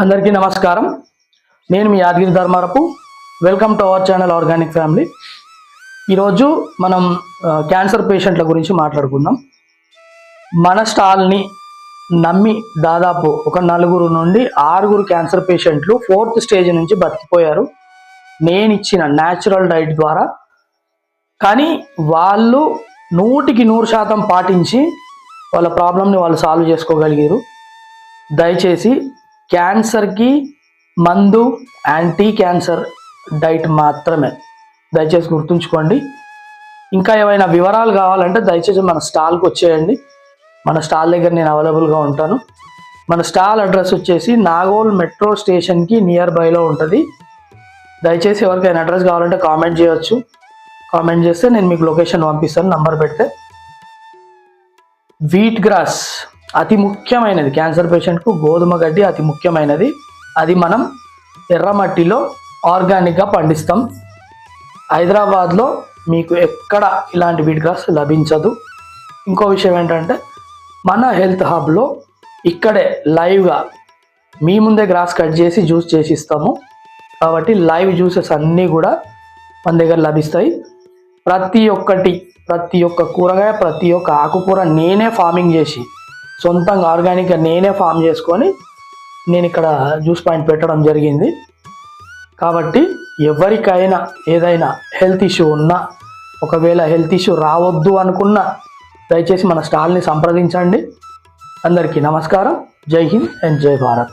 అందరికీ నమస్కారం. నేను మీ Yadagiri Dharmarapu. Welcome to our channel organic family. ఈరోజు మనం క్యాన్సర్ పేషెంట్ల గురించి మాట్లాడుకుందాం. మన స్టాల్ని నమ్మి దాదాపు ఒక 4 నుండి 6 క్యాన్సర్ పేషెంట్లు 4th స్టేజ్ నుంచి బతికిపోయారు నేను ఇచ్చిన న్యాచురల్ డైట్ ద్వారా. కానీ వాళ్ళు 100% పాటించి వాళ్ళ ప్రాబ్లమ్ని వాళ్ళు సాల్వ్ చేసుకోగలిగారు. దయచేసి క్యాన్సర్కి మందు యాంటీ క్యాన్సర్ డైట్ మాత్రమే, దయచేసి గుర్తుంచుకోండి. ఇంకా ఏమైనా వివరాలు కావాలంటే దయచేసి మన స్టాల్కి వచ్చేయండి. మన స్టాల్ దగ్గర నేను అవైలబుల్గా ఉంటాను. మన స్టాల్ అడ్రస్ వచ్చేసి నాగోల్ మెట్రో స్టేషన్కి నియర్ బైలో ఉంటుంది. దయచేసి ఎవరికైనా అడ్రస్ కావాలంటే కామెంట్ చేయవచ్చు. కామెంట్ చేస్తే నేను మీకు లొకేషన్ పంపిస్తాను, నంబర్ పెడితే. వీట్ గ్రాస్ అతి ముఖ్యమైనది క్యాన్సర్ పేషెంట్కు. గోధుమ గడ్డి అతి ముఖ్యమైనది. అది మనం ఎర్రమట్టిలో ఆర్గానిక్గా పండిస్తాం. హైదరాబాద్లో మీకు ఎక్కడ ఇలాంటి వీట్ గ్రాస్ లభించదు. ఇంకో విషయం ఏంటంటే మన హెల్త్ హబ్లో ఇక్కడే లైవ్గా మీ ముందే గ్రాస్ కట్ చేసి జ్యూస్ చేసి ఇస్తాము. కాబట్టి లైవ్ జ్యూసెస్ అన్నీ కూడా మన దగ్గర లభిస్తాయి. ప్రతి ఒక్క కూరగాయ, ప్రతి ఒక్క ఆకుకూర నేనే ఫార్మింగ్ చేసి సొంతంగా ఆర్గానిక్గా నేనే ఫామ్ చేసుకొని నేను ఇక్కడ జ్యూస్ పాయింట్ పెట్టడం జరిగింది. కాబట్టి ఎవరికైనా ఏదైనా హెల్త్ ఇష్యూ ఉన్నా, ఒకవేళ హెల్త్ ఇష్యూ రావద్దు అనుకున్నా దయచేసి మన స్టాల్ని సంప్రదించండి. అందరికీ నమస్కారం. జై హింద్ అండ్ జై భారత్.